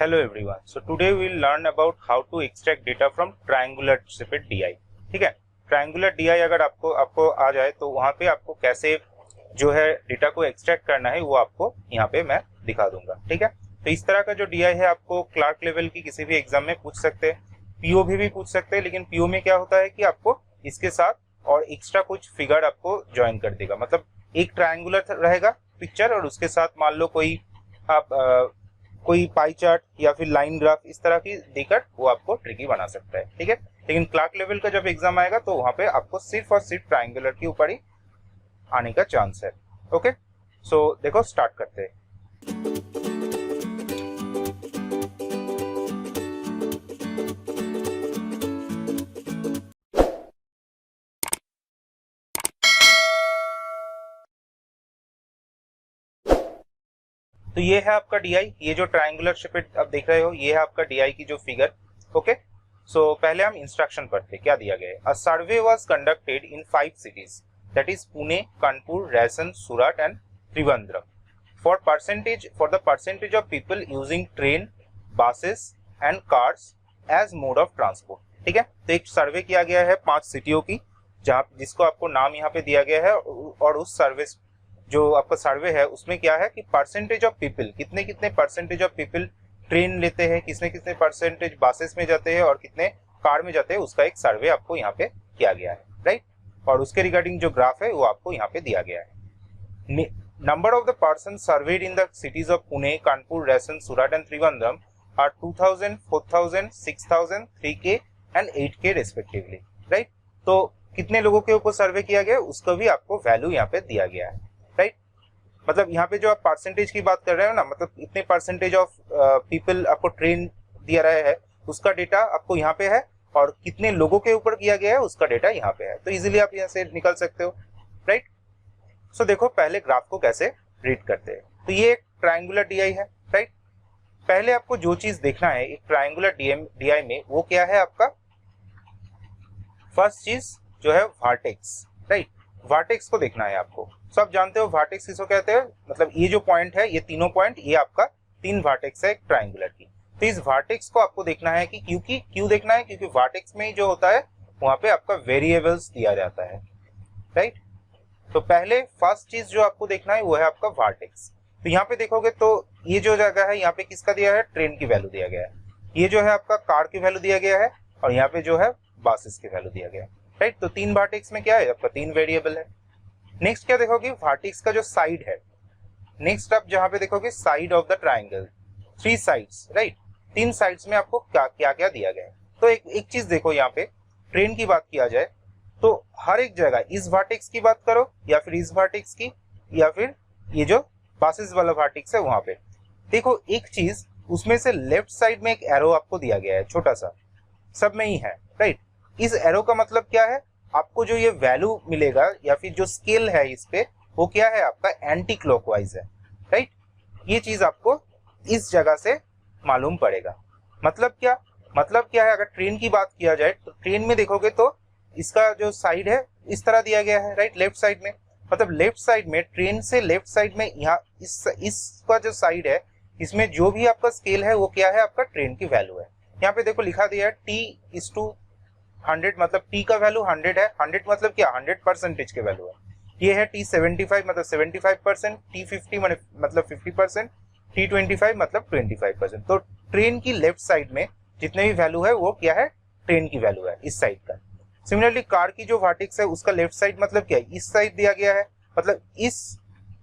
Hello everyone. So today we will learn about how to extract data from triangular shaped DI. ठीक है, triangular DI अगर आपको आ जाए तो वहाँ पे आपको कैसे जो है डेटा को एक्सट्रैक्ट करना है वो आपको यहाँ पे मैं दिखा दूंगा। ठीक है, तो इस तरह का जो DI है आपको क्लार्क लेवल की किसी भी एग्जाम में पूछ सकते हैं, PO भी पूछ सकते हैं, लेकिन PO में क्या होता है कि आपको इसके साथ और एक्स्ट्रा कुछ फिगर आपको ज्वाइन कर देगा। मतलब एक ट्रायंगुलर रहेगा पिक्चर और उसके साथ मान लो कोई पाई चार्ट या फिर लाइन ग्राफ इस तरह की देकर वो आपको ट्रिकी बना सकता है। ठीक है, लेकिन क्लार्क लेवल का जब एग्जाम आएगा तो वहां पे आपको सिर्फ और सिर्फ ट्रायंगुलर के ऊपर ही आने का चांस है। ओके, सो देखो स्टार्ट करते हैं। तो ये है आपका DI, ये जो ट्रायंगुलर शेपेड आप देख रहे हो ये है आपका DI की जो फिगर। ओके, सो पहले हम इंस्ट्रक्शन पढ़ते क्या दिया गया है। A survey was conducted in 5 cities, that is Pune, Kanpur, Raisen, Surat and Trivandrum for the percentage of people using train, buses and cars as mode of transport। ठीक है, तो एक सर्वे किया गया है 5 सिटियों की जिसको आपको नाम यहाँ पे दिया गया है, और उस सर्वे जो आपका सर्वे है उसमें क्या है कि परसेंटेज ऑफ पीपल, कितने कितने परसेंटेज ऑफ पीपल ट्रेन लेते हैं, कितने कितने परसेंटेज बसेस में जाते हैं और कितने कार में जाते हैं, उसका एक सर्वे आपको यहाँ पे किया गया है। राइट, और उसके रिगार्डिंग जो ग्राफ है वो आपको यहाँ पे दिया गया है। Number of the person surveyed in the cities of Pune, Kanpur, Raisen, Surat and Trivandrum are 2000, 4000, 6000, 3K and 8K respectively. Right, तो कितने लोगों के ऊपर सर्वे किया गया उसका भी आपको वैल्यू यहाँ पे दिया गया है। राइट, मतलब यहाँ पे जो आप परसेंटेज की बात कर रहे हो ना, मतलब इतने परसेंटेज ऑफ पीपल आपको ट्रेन दिया रहा है उसका डेटा आपको यहाँ पे है, और कितने लोगों के ऊपर किया गया है उसका डेटा यहाँ पे है। तो इजीली आप यहाँ से निकल सकते हो। राइट, सो देखो पहले ग्राफ को कैसे रीड करते हैं। तो ये एक ट्रायंगुलर DI है। राइट, पहले आपको जो चीज देखना है एक ट्रायंगुलर DI में वो क्या है आपका, फर्स्ट चीज जो है वर्टेक्स। राइट, वर्टेक्स को देखना है आपको। सब जानते हो वर्टेक्स किसको कहते हैं, मतलब ये जो पॉइंट है, ये तीनों पॉइंट, ये आपका 3 वर्टेक्स है एक ट्रायंगुलर की। तो इस वर्टेक्स को आपको देखना है कि क्यों देखना है, क्योंकि वर्टेक्स में जो होता है वहां पे आपका वेरिएबल्स दिया जाता है। राइट, तो पहले फर्स्ट चीज जो आपको देखना है वो है आपका वर्टेक्स। तो यहाँ पे देखोगे तो ये जो जगह है यहाँ पे किसका दिया है, ट्रेन की वैल्यू दिया गया है, ये जो है आपका कार की वैल्यू दिया गया है, और यहाँ पे जो है बसेस की वैल्यू दिया गया है। राइट, तो 3 वर्टेक्स में क्या है आपका 3 वेरिएबल है। नेक्स्ट क्या देखोगे, वर्टेक्स का जो साइड है, नेक्स्ट आप जहां पे देखोगे side of the triangle, 3 sides. Right, 3 sides में आपको क्या क्या दिया गया है। तो एक चीज देखो, यहाँ पे ट्रेन की बात किया जाए तो हर एक जगह इस वर्टेक्स की बात करो या फिर इस वर्टेक्स की या फिर ये जो बसेस वाला वर्टेक्स है वहां पे देखो, एक चीज उसमें से लेफ्ट साइड में एक एरो आपको दिया गया है, छोटा सा, सब में ही है। राइट, इस एरो का मतलब क्या है, आपको जो ये वैल्यू मिलेगा या फिर जो स्केल है इस पे वो क्या है आपका एंटी क्लॉकवाइज है। राइट, ये चीज आपको इस जगह से मालूम पड़ेगा। मतलब क्या है, अगर ट्रेन की बात किया जाए तो ट्रेन में देखोगे तो इसका जो साइड है इस तरह दिया गया है। राइट, लेफ्ट साइड में, मतलब लेफ्ट साइड में, ट्रेन से लेफ्ट साइड में यहाँ इसका जो साइड है इसमें जो भी आपका स्केल है वो क्या है आपका ट्रेन की वैल्यू है। यहाँ पे देखो लिखा दिया है T/100, मतलब T का वैल्यू 100 है। 100 मतलब क्या, 100% के वैल्यू है। ये है T75 मतलब 75%, T50 मतलब 50%, T25 मतलब 25%। तो ट्रेन की लेफ्ट साइड में जितने भी वैल्यू है वो क्या है, ट्रेन की वैल्यू है इस साइड का। सिमिलरली कार की जो वर्टेक्स है उसका लेफ्ट साइड मतलब क्या है, इस साइड दिया गया है, मतलब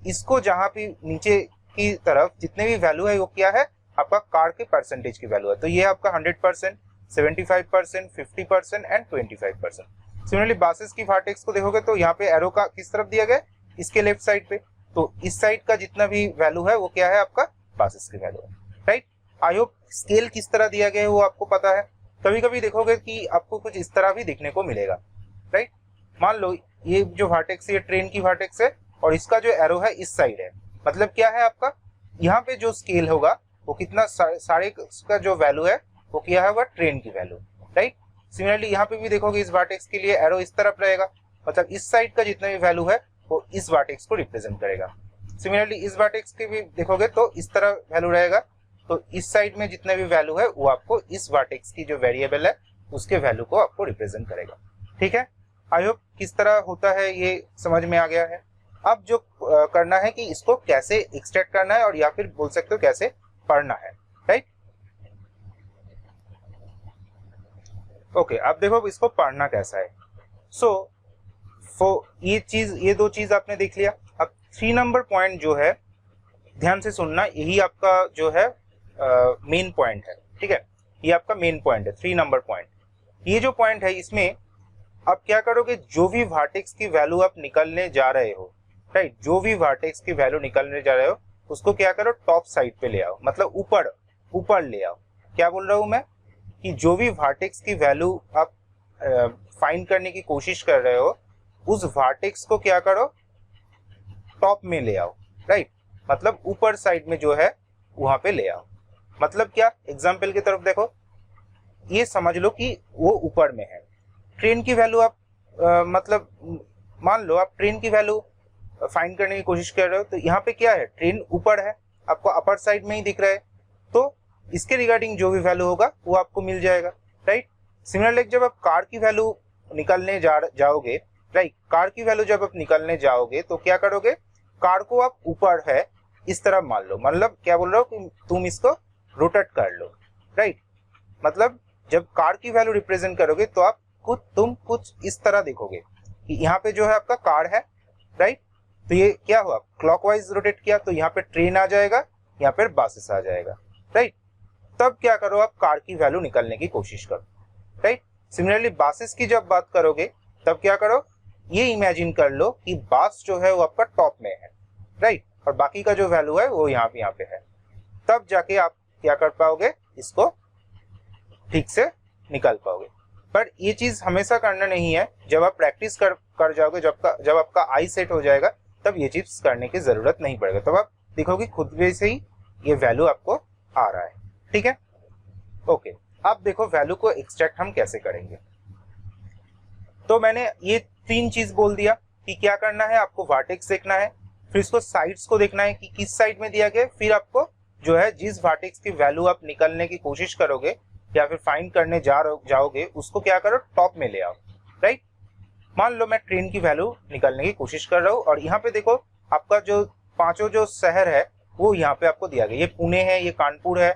इसको जहां पे नीचे की तरफ जितने भी वैल्यू है वो क्या है आपका कार के परसेंटेज की वैल्यू है। तो ये आपका 100%, 75%, 50% एंड 25%। सिमिलरली बसेस की वर्टेक्स को देखोगे तो यहाँ पे एरो का किस तरफ दिया गया, इसके लेफ्ट साइड पे, तो इस साइड का जितना भी वैल्यू है वो क्या है आपका बसेस की वैल्यू है। राइट, आई होप स्केल किस तरह दिया गया है वो आपको पता है। कभी कभी देखोगे कि आपको कुछ इस तरह भी देखने को मिलेगा। राइट, मान लो ये जो वर्टेक्स ये ट्रेन की वर्टेक्स है और इसका जो एरो है इस साइड है, मतलब क्या है आपका यहाँ पे जो स्केल होगा वो कितना, सारे का जो वैल्यू है वो क्या है, वह ट्रेन की वैल्यू। राइट, सिमिलरली यहाँ पे भी देखोगे इस वर्टेक्स के लिए एरो इस तरफ रहेगा, मतलब इस साइड का जितना भी वैल्यू है वो इस वर्टेक्स को रिप्रेजेंट करेगा। सिमिलरली इस वर्टेक्स के भी देखोगे तो इस तरह वैल्यू रहेगा, तो इस साइड में जितने भी वैल्यू है वो आपको इस वर्टेक्स की जो वेरिएबल है उसके वैल्यू को आपको रिप्रेजेंट करेगा। ठीक है, आई होप किस तरह होता है ये समझ में आ गया है। अब जो करना है कि इसको कैसे एक्सट्रैक्ट करना है और या फिर बोल सकते हो कैसे पढ़ना है, राइट। ओके, अब देखो इसको पढ़ना कैसा है। सो ये दो चीज आपने देख लिया। अब 3 नंबर पॉइंट जो है ध्यान से सुनना, यही आपका जो है मेन पॉइंट है। ठीक है, ये आपका मेन पॉइंट है 3 नंबर पॉइंट। ये जो पॉइंट है इसमें आप क्या करोगे, जो भी वर्टेक्स की वैल्यू आप निकलने जा रहे हो, राइट, जो भी वर्टेक्स की वैल्यू निकलने जा रहे हो उसको क्या करो, टॉप साइड पे ले आओ, मतलब ऊपर ले आओ। क्या बोल रहा हूं मैं कि जो भी वर्टेक्स की वैल्यू आप फाइंड करने की कोशिश कर रहे हो उस वर्टेक्स को क्या करो, टॉप में ले आओ, राइट, मतलब ऊपर साइड में जो है वहां पे ले आओ। मतलब क्या, एग्जाम्पल की तरफ देखो, ये समझ लो कि वो ऊपर में है। ट्रेन की वैल्यू आप मतलब मान लो आप ट्रेन की वैल्यू फाइंड करने की कोशिश कर रहे हो, तो यहाँ पे क्या है, ट्रेन ऊपर है, आपको अपर साइड में ही दिख रहा है, तो इसके रिगार्डिंग जो भी वैल्यू होगा वो आपको मिल जाएगा, राइट। सिमिलरली जब आप कार की वैल्यू निकलने जाओगे, राइट, कार की वैल्यू जब आप निकलने जाओगे तो क्या करोगे, कार को आप ऊपर है इस तरह मान लो, मतलब क्या बोल रहा हो कि तुम इसको रोटेट कर लो, राइट। मतलब जब कार की वैल्यू रिप्रेजेंट करोगे तो आप तुम कुछ इस तरह देखोगे कि यहाँ पे जो है आपका कार है, राइट, तो ये क्या हुआ, क्लॉकवाइज रोटेट किया तो यहाँ पे ट्रेन आ जाएगा, यहाँ पे बसेस आ जाएगा, राइट। तब क्या करो, आप कार की वैल्यू निकालने की कोशिश करो, राइट। सिमिलरली बसेस की जब बात करोगे तब क्या करो, ये इमेजिन कर लो कि बस जो है वो आपका टॉप में है, राइट, और बाकी का जो वैल्यू है वो यहाँ पे है। तब जाके आप क्या कर पाओगे, इसको ठीक से निकाल पाओगे। पर ये चीज हमेशा करना नहीं है, जब आप प्रैक्टिस कर जाओगे, जब आपका आई सेट हो जाएगा तब ये चीज करने की जरूरत नहीं पड़ेगा, तब आप देखोगे खुद में से ही ये वैल्यू आपको आ रहा है। ठीक है, ओके। अब देखो वैल्यू को एक्सट्रैक्ट हम कैसे करेंगे। तो मैंने ये 3 चीज बोल दिया कि क्या करना है, आपको वर्टेक्स देखना है, फिर इसको साइड्स को देखना है कि किस साइड में दिया गया, फिर आपको जो है जिस वर्टेक्स की वैल्यू आप निकलने की कोशिश करोगे या फिर फाइंड करने जाओगे उसको क्या करो, टॉप में ले आओ, राइट। मान लो मैं ट्रेन की वैल्यू निकालने की कोशिश कर रहा हूँ और यहाँ पे देखो आपका जो 5 जो शहर है वो यहाँ पे आपको दिया गया, ये पुणे है, ये कानपुर है,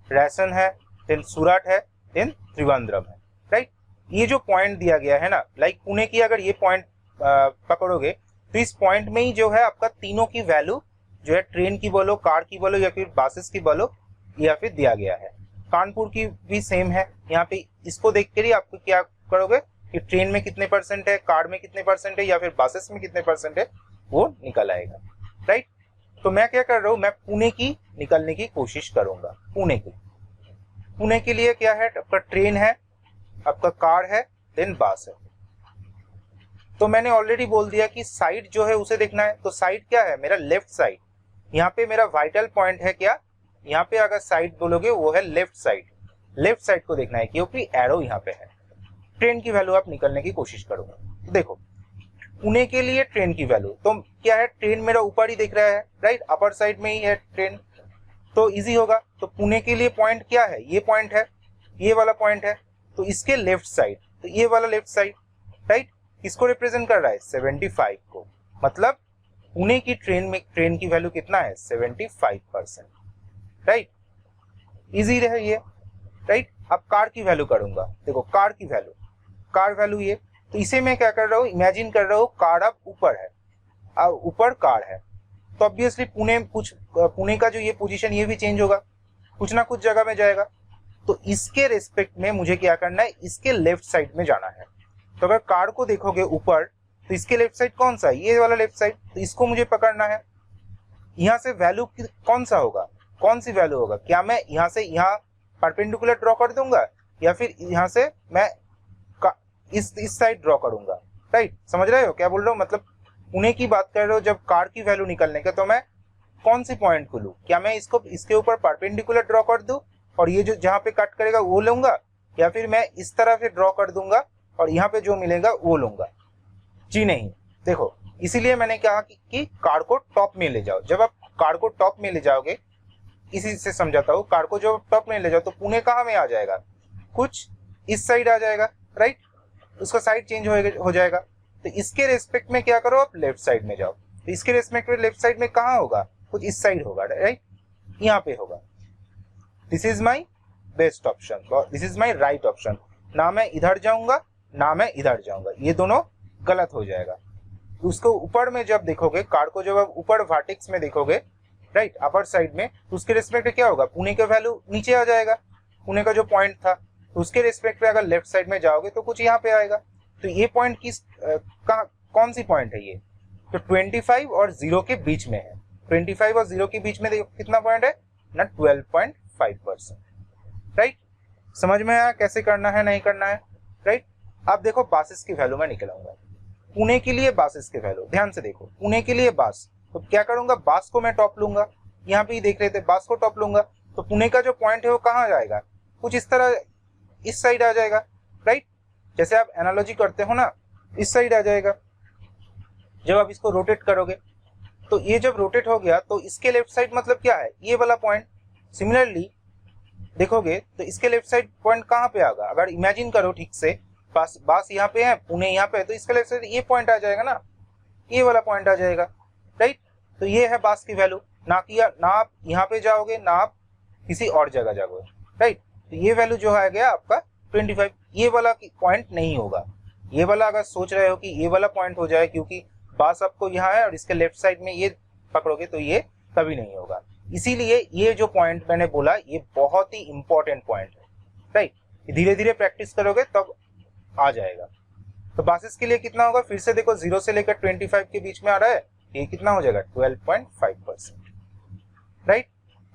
रैसन है, देन सूरत है, देन त्रिवेंद्रम है, राइट। ये जो पॉइंट दिया गया है ना, लाइक पुणे की अगर ये पॉइंट पकड़ोगे तो इस पॉइंट में ही जो है आपका तीनों की वैल्यू जो है, ट्रेन की बोलो, कार की बोलो या फिर बसेस की बोलो, या फिर दिया गया है। कानपुर की भी सेम है, यहाँ पे इसको देख कर ही आपको क्या करोगे कि ट्रेन में कितने परसेंट है, कार में कितने परसेंट है या फिर बसेस में कितने परसेंट है वो निकल आएगा, राइट। तो मैं क्या कर रहा हूँ, मैं पुणे की निकलने की कोशिश करूंगा। पुणे के लिए क्या है, आपका ट्रेन है, आपका कार है, देन बस है। तो मैंने ऑलरेडी बोल दिया कि साइड जो है उसे देखना है, तो साइड क्या है, मेरा लेफ्ट साइड। यहाँ पे मेरा वाइटल पॉइंट है क्या, यहाँ पे अगर साइड बोलोगे वो है लेफ्ट साइड, लेफ्ट साइड को देखना है क्योंकि एरो यहाँ पे है। ट्रेन की वैल्यू आप निकलने की कोशिश करोगे, तो देखो पुणे के लिए ट्रेन की वैल्यू तो क्या है, ट्रेन मेरा ऊपर ही दिख रहा है, राइट, अपर साइड में ही है ट्रेन, तो इजी होगा। तो पुणे के लिए पॉइंट क्या है, ये पॉइंट है, ये वाला पॉइंट है, तो इसके लेफ्ट साइड, तो ये वाला लेफ्ट साइड, राइट, किसको रिप्रेजेंट कर रहा है, 75 को। मतलब पुणे की ट्रेन की वैल्यू कितना है, 75%, राइट, इजी रहे ये, राइट। अब कार की वैल्यू करूंगा, देखो कार वैल्यू ये, तो इसे मैं क्या कर रहा हूँ, इमेजिन कर रहा हूँ कार अब ऊपर है, अब ऊपर कार है, तो ऑब्वियसली पुणे का जो ये पोजीशन ये भी चेंज होगा, कुछ ना कुछ जगह में जाएगा। तो इसके रेस्पेक्ट में मुझे क्या करना है, इसके लेफ्ट साइड में जाना है। तो अगर कार को देखोगे ऊपर तो इसके लेफ्ट साइड कौन सा है, ये वाला लेफ्ट साइड, तो इसको मुझे पकड़ना है। यहाँ से वैल्यू कौन सा होगा, कौन सी वैल्यू होगा, क्या मैं यहाँ से यहाँ परपेंडिकुलर ड्रॉ कर दूंगा या फिर यहाँ से मैं इस साइड ड्रॉ करूंगा, राइट। समझ रहे हो क्या बोल रहा हूँ, मतलब पुणे की बात कर रहे हो जब कार की वैल्यू निकलने का, तो मैं कौन सी पॉइंट को लूँ, क्या मैं इसको इसके ऊपर परपेंडिकुलर ड्रॉ कर दूं और ये जो जहाँ पे कट करेगा वो लूंगा, या फिर मैं इस तरह से ड्रॉ कर दूंगा और यहाँ पे जो मिलेगा वो लूंगा। जी नहीं, देखो इसीलिए मैंने कहा कि कार को टॉप में ले जाओ। जब आप कार को टॉप में ले जाओगे इसी से समझाता हूँ, कार को जो टॉप में ले जाओ तो पुणे कहाँ में आ जाएगा, कुछ इस साइड आ जाएगा, राइट, उसका साइड चेंज हो जाएगा। तो इसके रेस्पेक्ट में क्या करो, आप लेफ्ट साइड में जाओ, तो इसके रेस्पेक्ट में लेफ्ट साइड में कहाँ होगा, कुछ इस साइड होगा, राइट, यहाँ पे होगा। This is my best option, this is my right option. ना मैं इधर जाऊंगा ना मैं इधर जाऊंगा, ये दोनों गलत हो जाएगा। उसको ऊपर में जब देखोगे, कार को जब आप ऊपर वर्टेक्स में देखोगे, राइट, अपर साइड में, तो उसके रिस्पेक्ट में क्या होगा, पुणे का वैल्यू नीचे आ जाएगा, पुणे का जो पॉइंट था, तो उसके रिस्पेक्ट में अगर लेफ्ट साइड में जाओगे तो कुछ यहाँ पे आएगा। तो ये पॉइंट कौन सी पॉइंट है ये, तो 25 और 0 के बीच में है। 25 और 0 के बीच में देखो कितना पॉइंट है ना, 12.5%, राइट। समझ में आया कैसे करना है, नहीं करना है, राइट। अब देखो बासिस की वैल्यू मैं निकलाऊंगा, पुणे के लिए बासिस के वैल्यू ध्यान से देखो, पुणे के लिए बास, तो क्या करूंगा, बास को मैं टॉप लूंगा, यहाँ पे ही देख रहे थे, बास को टॉप लूंगा, तो पुणे का जो पॉइंट है वो कहाँ जाएगा, कुछ इस तरह इस साइड आ जाएगा, राइट। जैसे आप एनालॉजी करते हो ना, इस साइड आ जाएगा। जब आप इसको रोटेट करोगे तो ये जब रोटेट हो गया तो इसके लेफ्ट साइड मतलब क्या है, ये वाला पॉइंट। सिमिलरली देखोगे तो इसके लेफ्ट साइड पॉइंट कहाँ पे आएगा, अगर इमेजिन करो ठीक से, बास यहाँ पे है, पुणे यहाँ पे है, तो इसका लेफ्ट साइड ये पॉइंट आ जाएगा ना, ये वाला पॉइंट आ जाएगा, राइट। तो ये है बास की वैल्यू, ना आप यहाँ पे जाओगे ना आप किसी और जगह जाओगे, राइट। तो ये वैल्यू जो आ गया आपका 25, ये वाला पॉइंट नहीं होगा। ये वाला अगर सोच रहे हो कि ये वाला पॉइंट हो जाए, क्योंकि बास आपको यहाँ है और इसके लेफ्ट साइड में ये पकड़ोगे, तो ये कभी नहीं होगा। इसीलिए ये जो पॉइंट मैंने बोला ये बहुत ही इंपॉर्टेंट पॉइंट है, राइट। धीरे धीरे प्रैक्टिस करोगे तब आ जाएगा। तो बासिस के लिए कितना होगा, फिर से देखो 0 से लेकर 25 के बीच में आ रहा है, ये कितना हो जाएगा 12.5%, राइट।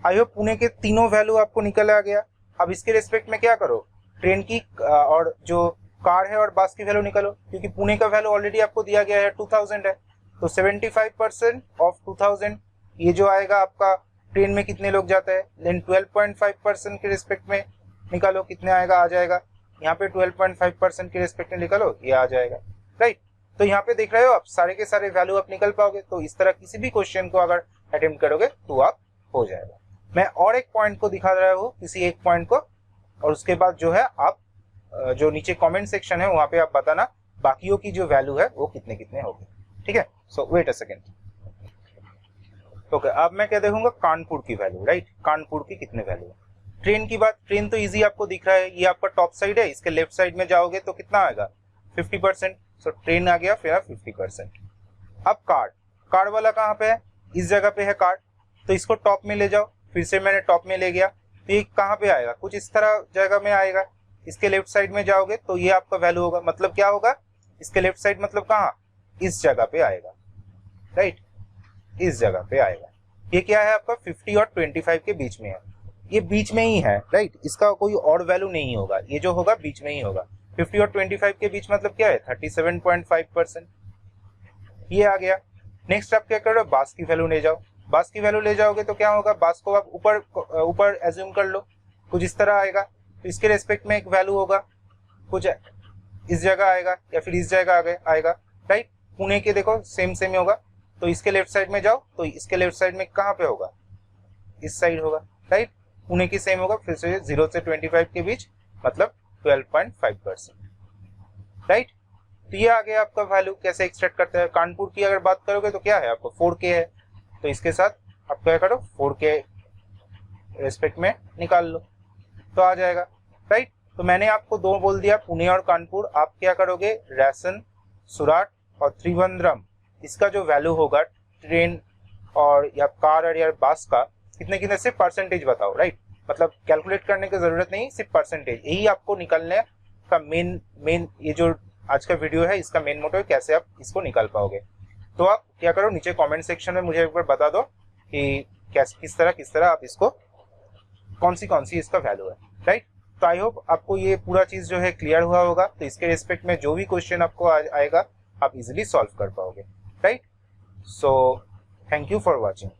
आई होप पुणे के तीनों वैल्यू आपको निकल आ गया। अब इसके रेस्पेक्ट में क्या करो, ट्रेन की और जो कार है और बास की वैल्यू निकालो, क्योंकि पुणे का वैल्यू ऑलरेडी आपको दिया गया है 2000 है, तो 75% ऑफ 2000 ये जो आएगा आपका ट्रेन में कितने लोग जाते हैं, देन 12.5% के रिस्पेक्ट में निकालो कितने आएगा, आ जाएगा यहाँ पे 12.5% के रिस्पेक्ट में निकालो, ये आ जाएगा, राइट। तो यहाँ पे देख रहे हो आप सारे के सारे वैल्यू आप निकल पाओगे। तो इस तरह किसी भी क्वेश्चन को अगर अटेम्प्ट करोगे तो आप हो जाएगा। मैं और एक पॉइंट को दिखा रहा हूँ, किसी एक पॉइंट को, और उसके बाद जो है आप जो नीचे कमेंट सेक्शन है वहाँ पे आप बताना बाकियों की जो वैल्यू है वो कितने कितने हो गए, ठीक है। सो वेट अ सेकेंड, ओके। अब मैं क्या देखूंगा, कानपुर की वैल्यू, राइट, कानपुर की कितने वैल्यू। ट्रेन की बात, ट्रेन तो इजी आपको दिख रहा है, ये आपका टॉप साइड है, इसके लेफ्ट साइड में जाओगे तो कितना आएगा 50%, सो ट्रेन आ गया, फिर 50%। अब कार वाला कहाँ पे है, इस जगह पे है कार, तो इसको टॉप में ले जाओ, फिर से मैंने टॉप में ले गया, तो ये कहाँ पे आएगा, कुछ इस तरह जगह में आएगा। इसके लेफ्ट साइड में जाओगे तो ये आपका वैल्यू होगा, मतलब क्या होगा, इसके लेफ्ट साइड मतलब कहाँ, इस जगह पे आएगा, राइट, इस जगह पे आएगा। ये क्या है आपका 50 और 25 के बीच में है, ये बीच में ही है, राइट, इसका कोई और वैल्यू नहीं होगा, ये जो होगा बीच में ही होगा। 50 और 25 के बीच मतलब क्या है 37.5%, ये आ गया। नेक्स्ट आप क्या करो, बास की वैल्यू ले जाओ, बास की वैल्यू ले जाओगे तो क्या होगा, बास को आप ऊपर एज्यूम कर लो, कुछ इस तरह आएगा, तो इसके रेस्पेक्ट में एक वैल्यू होगा, कुछ इस जगह आएगा या फिर इस जगह आएगा, राइट। पुणे के देखो सेम होगा, तो इसके लेफ्ट साइड में जाओ तो इसके लेफ्ट साइड में कहाँ पे होगा, इस साइड होगा, राइट। पुणे की सेम होगा, फिर से 0 से 25 के बीच मतलब 12.5%, राइट। तो ये आ गया आपका वैल्यू कैसे एक्सट्रैक्ट करते हैं। कानपुर की अगर बात करोगे तो क्या है आपको 4K है, तो इसके साथ आप क्या करो 4K रेस्पेक्ट में निकाल लो तो आ जाएगा, राइट। तो मैंने आपको दो बोल दिया, पुणे और कानपुर। आप क्या करोगे, रैसन, सुराट और त्रिवेंद्रम, इसका जो वैल्यू होगा ट्रेन और या कार और या बस का कितने कितने, सिर्फ परसेंटेज बताओ, राइट। मतलब कैलकुलेट करने की जरूरत नहीं, सिर्फ परसेंटेज, यही आपको निकालने का मेन ये जो आज का वीडियो है इसका मेन मोटिव, कैसे आप इसको निकाल पाओगे। तो आप क्या करो, नीचे कमेंट सेक्शन में मुझे एक बार बता दो कि किस तरह आप इसको कौन सी इसका वैल्यू है, राइट। तो आई होप आपको ये पूरा चीज जो है क्लियर हुआ होगा। तो इसके रिस्पेक्ट में जो भी क्वेश्चन आपको आएगा आप इजिली सॉल्व कर पाओगे, right. So thank you for watching.